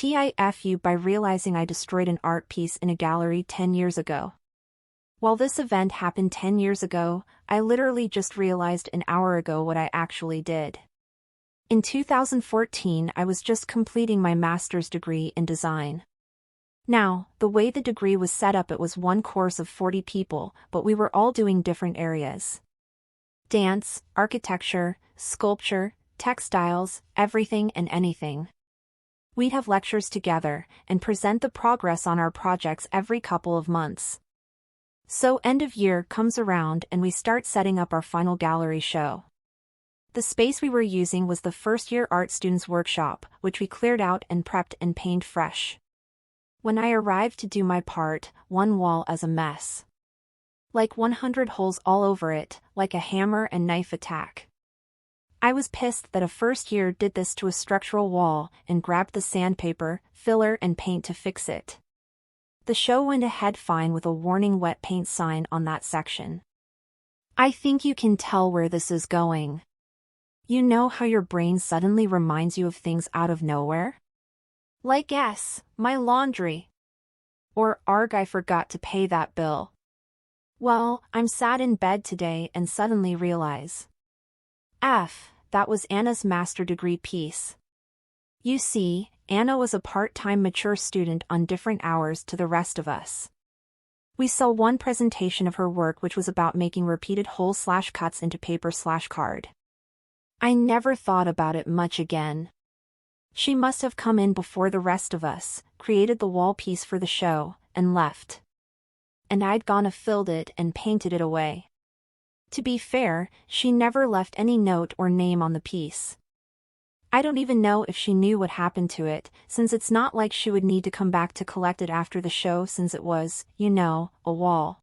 TIFU by realizing I destroyed an art piece in a gallery 10 years ago. While this event happened 10 years ago, I literally just realized an hour ago what I actually did. In 2014, I was just completing my master's degree in design. Now, the way the degree was set up, it was one course of 40 people, but we were all doing different areas. Dance, architecture, sculpture, textiles, everything and anything. We'd have lectures together and present the progress on our projects every couple of months. So end of year comes around and we start setting up our final gallery show. The space we were using was the first-year art students' workshop, which we cleared out and prepped and painted fresh. When I arrived to do my part, one wall as a mess. Like 100 holes all over it, like a hammer and knife attack. I was pissed that a first year did this to a structural wall and grabbed the sandpaper, filler and paint to fix it. The show went ahead fine with a warning wet paint sign on that section. I think you can tell where this is going. You know how your brain suddenly reminds you of things out of nowhere? Like my laundry. Or arg, I forgot to pay that bill. Well, I'm sat in bed today and suddenly realize. That was Anna's master degree piece. You see, Anna was a part-time mature student on different hours to the rest of us. We saw one presentation of her work which was about making repeated holes/cuts into paper/card. I never thought about it much again. She must have come in before the rest of us, created the wall piece for the show, and left. And I'd gone filled it and painted it away. To be fair, she never left any note or name on the piece. I don't even know if she knew what happened to it, since it's not like she would need to come back to collect it after the show since it was, a wall.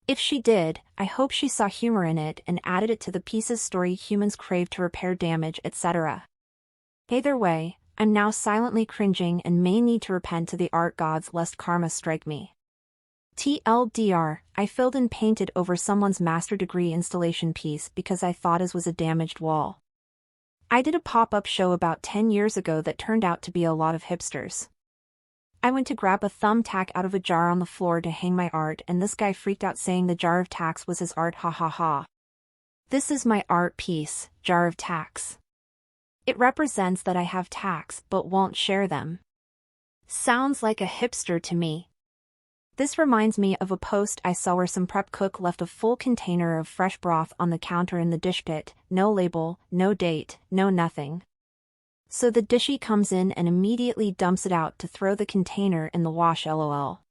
If she did, I hope she saw humor in it and added it to the piece's story. Humans crave to repair damage, etc. Either way, I'm now silently cringing and may need to repent to the art gods lest karma strike me. TLDR, I filled and painted over someone's master degree installation piece because I thought it was a damaged wall. I did a pop-up show about 10 years ago that turned out to be a lot of hipsters. I went to grab a thumbtack out of a jar on the floor to hang my art and this guy freaked out saying the jar of tacks was his art, ha ha ha. This is my art piece, jar of tacks. It represents that I have tacks but won't share them. Sounds like a hipster to me. This reminds me of a post I saw where some prep cook left a full container of fresh broth on the counter in the dish pit, no label, no date, no nothing. So the dishie comes in and immediately dumps it out to throw the container in the wash, lol.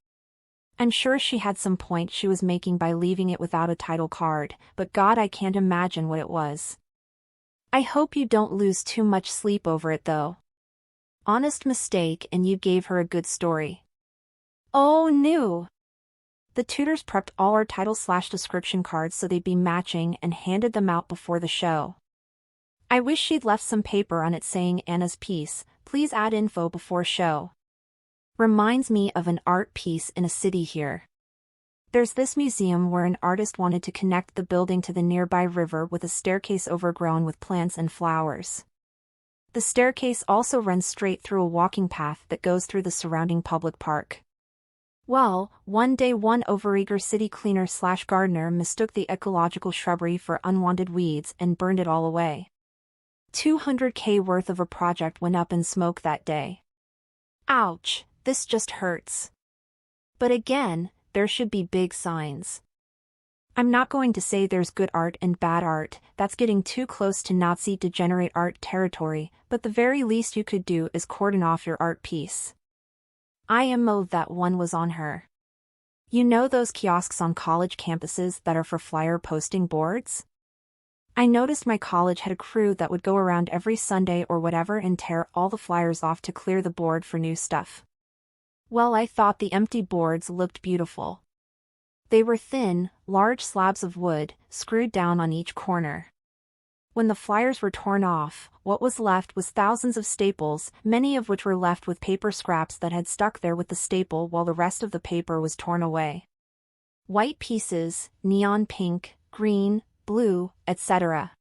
I'm sure she had some point she was making by leaving it without a title card, but God, I can't imagine what it was. I hope you don't lose too much sleep over it though. Honest mistake and you gave her a good story. Oh no! The tutors prepped all our title/description cards so they'd be matching and handed them out before the show. I wish she'd left some paper on it saying Anna's piece, please add info before show. Reminds me of an art piece in a city here. There's this museum where an artist wanted to connect the building to the nearby river with a staircase overgrown with plants and flowers. The staircase also runs straight through a walking path that goes through the surrounding public park. Well, one day one overeager city cleaner/gardener mistook the ecological shrubbery for unwanted weeds and burned it all away. $200K worth of a project went up in smoke that day. Ouch, this just hurts. But again, there should be big signs. I'm not going to say there's good art and bad art, that's getting too close to Nazi degenerate art territory, but the very least you could do is cordon off your art piece. IMO that one was on her. You know those kiosks on college campuses that are for flyer posting boards? I noticed my college had a crew that would go around every Sunday or whatever and tear all the flyers off to clear the board for new stuff. Well, I thought the empty boards looked beautiful. They were thin, large slabs of wood, screwed down on each corner. When the flyers were torn off, what was left was thousands of staples, many of which were left with paper scraps that had stuck there with the staple while the rest of the paper was torn away. White pieces, neon pink, green, blue, etc.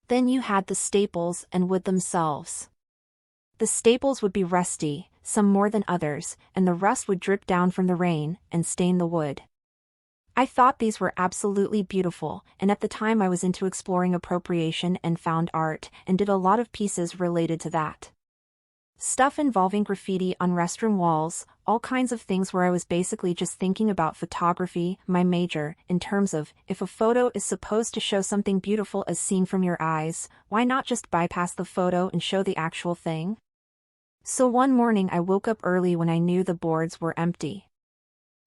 Then you had the staples and wood themselves. The staples would be rusty, some more than others, and the rust would drip down from the rain and stain the wood. I thought these were absolutely beautiful, and at the time I was into exploring appropriation and found art, and did a lot of pieces related to that. Stuff involving graffiti on restroom walls, all kinds of things where I was basically just thinking about photography, my major, in terms of, if a photo is supposed to show something beautiful as seen from your eyes, why not just bypass the photo and show the actual thing? So one morning I woke up early when I knew the boards were empty.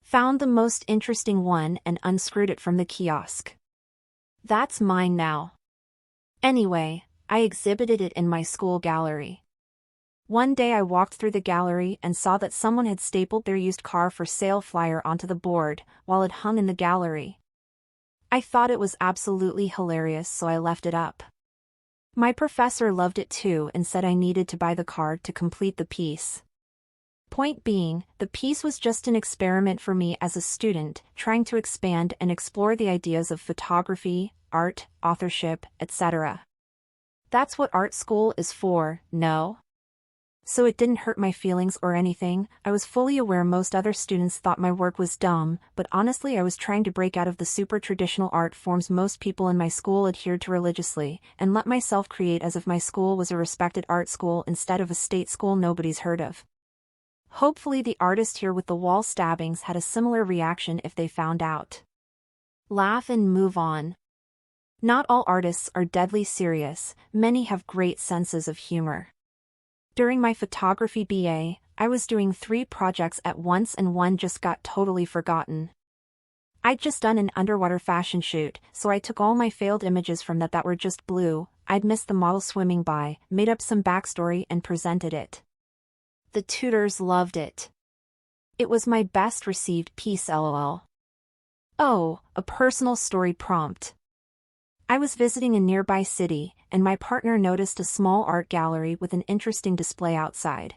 Found the most interesting one and unscrewed it from the kiosk. That's mine now. Anyway, I exhibited it in my school gallery. One day I walked through the gallery and saw that someone had stapled their used car for sale flyer onto the board, while it hung in the gallery. I thought it was absolutely hilarious, so I left it up. My professor loved it too and said I needed to buy the card to complete the piece. Point being, the piece was just an experiment for me as a student, trying to expand and explore the ideas of photography, art, authorship, etc. That's what art school is for, no? So it didn't hurt my feelings or anything. I was fully aware most other students thought my work was dumb, but honestly I was trying to break out of the super traditional art forms most people in my school adhered to religiously, and let myself create as if my school was a respected art school instead of a state school nobody's heard of. Hopefully the artist here with the wall stabbings had a similar reaction if they found out. Laugh and move on. Not all artists are deadly serious, many have great senses of humor. During my photography BA, I was doing 3 projects at once and one just got totally forgotten. I'd just done an underwater fashion shoot, so I took all my failed images from that were just blue. I'd missed the model swimming by, made up some backstory and presented it. The tutors loved it. It was my best received piece LOL. Oh, a personal story prompt. I was visiting a nearby city, and my partner noticed a small art gallery with an interesting display outside.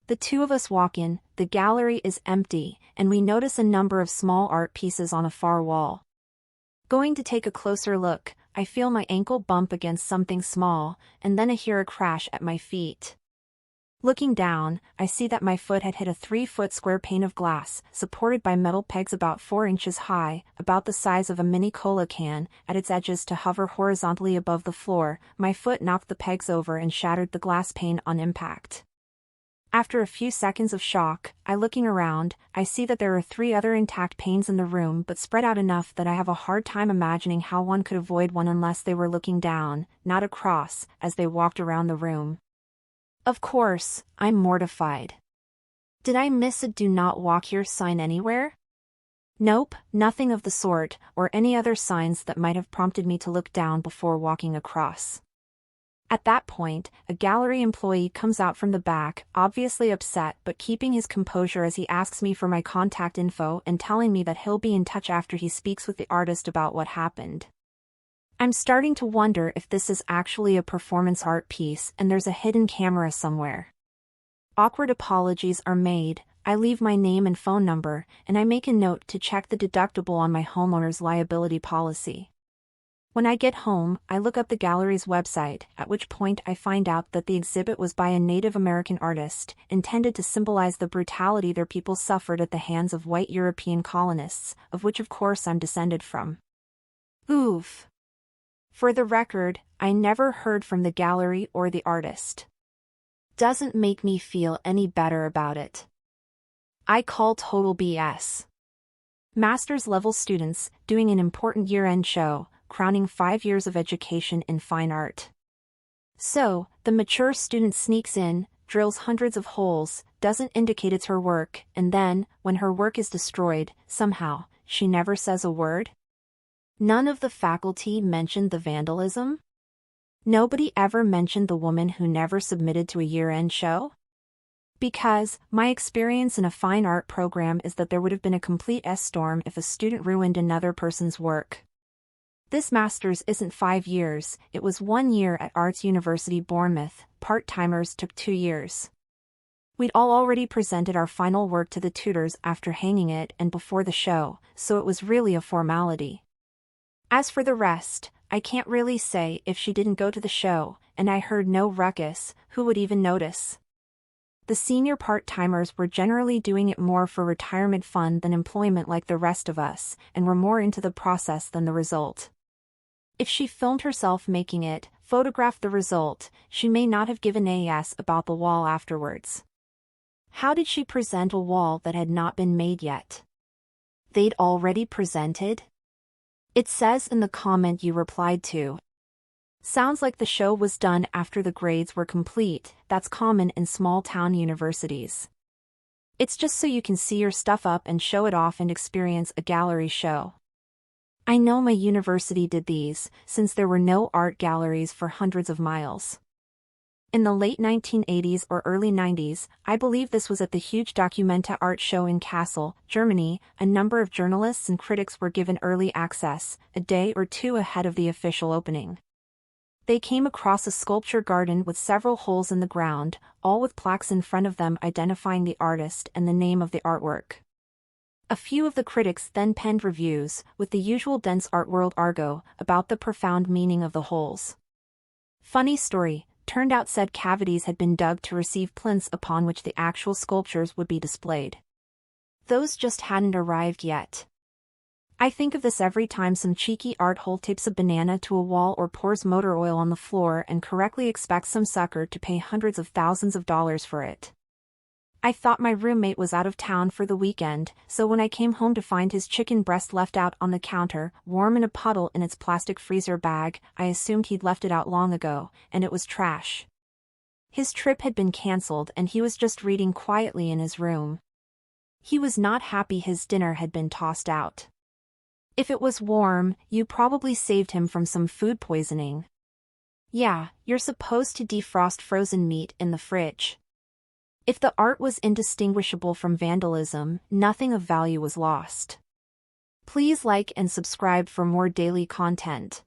The two of us walk in, the gallery is empty, and we notice a number of small art pieces on a far wall. Going to take a closer look, I feel my ankle bump against something small, and then I hear a crash at my feet. Looking down, I see that my foot had hit a 3-foot square pane of glass, supported by metal pegs about 4 inches high, about the size of a mini cola can, at its edges to hover horizontally above the floor. My foot knocked the pegs over and shattered the glass pane on impact. After a few seconds of shock, looking around, I see that there are 3 other intact panes in the room but spread out enough that I have a hard time imagining how one could avoid one unless they were looking down, not across, as they walked around the room. Of course, I'm mortified. Did I miss a "Do not walk here" sign anywhere? Nope, nothing of the sort, or any other signs that might have prompted me to look down before walking across. At that point, a gallery employee comes out from the back, obviously upset but keeping his composure as he asks me for my contact info and telling me that he'll be in touch after he speaks with the artist about what happened. I'm starting to wonder if this is actually a performance art piece and there's a hidden camera somewhere. Awkward apologies are made, I leave my name and phone number, and I make a note to check the deductible on my homeowner's liability policy. When I get home, I look up the gallery's website, at which point I find out that the exhibit was by a Native American artist, intended to symbolize the brutality their people suffered at the hands of white European colonists, of which of course I'm descended from. Oof. For the record, I never heard from the gallery or the artist. Doesn't make me feel any better about it. I call total BS. Master's level students, doing an important year-end show, crowning 5 years of education in fine art. So, the mature student sneaks in, drills hundreds of holes, doesn't indicate it's her work, and then, when her work is destroyed, somehow, she never says a word? None of the faculty mentioned the vandalism? Nobody ever mentioned the woman who never submitted to a year-end show? Because, my experience in a fine art program is that there would have been a complete S-storm if a student ruined another person's work. This master's isn't 5 years, it was 1 year at Arts University Bournemouth, part-timers took 2 years. We'd all already presented our final work to the tutors after hanging it and before the show, so it was really a formality. As for the rest, I can't really say if she didn't go to the show, and I heard no ruckus, who would even notice? The senior part-timers were generally doing it more for retirement fund than employment like the rest of us, and were more into the process than the result. If she filmed herself making it, photographed the result, she may not have given a yes about the wall afterwards. How did she present a wall that had not been made yet? They'd already presented? It says in the comment you replied to. Sounds like the show was done after the grades were complete. That's common in small-town universities. It's just so you can see your stuff up and show it off and experience a gallery show. I know my university did these, since there were no art galleries for hundreds of miles. In the late 1980s or early 90s, I believe this was at the huge Documenta art show in Kassel, Germany. A number of journalists and critics were given early access, a day or two ahead of the official opening. They came across a sculpture garden with several holes in the ground, all with plaques in front of them identifying the artist and the name of the artwork. A few of the critics then penned reviews, with the usual dense art world argot, about the profound meaning of the holes. Funny story, turned out said cavities had been dug to receive plinths upon which the actual sculptures would be displayed. Those just hadn't arrived yet. I think of this every time some cheeky art hole tapes a banana to a wall or pours motor oil on the floor and correctly expects some sucker to pay hundreds of thousands of dollars for it. I thought my roommate was out of town for the weekend, so when I came home to find his chicken breast left out on the counter, warm in a puddle in its plastic freezer bag, I assumed he'd left it out long ago, and it was trash. His trip had been cancelled and he was just reading quietly in his room. He was not happy his dinner had been tossed out. If it was warm, you probably saved him from some food poisoning. Yeah, you're supposed to defrost frozen meat in the fridge. If the art was indistinguishable from vandalism, nothing of value was lost. Please like and subscribe for more daily content.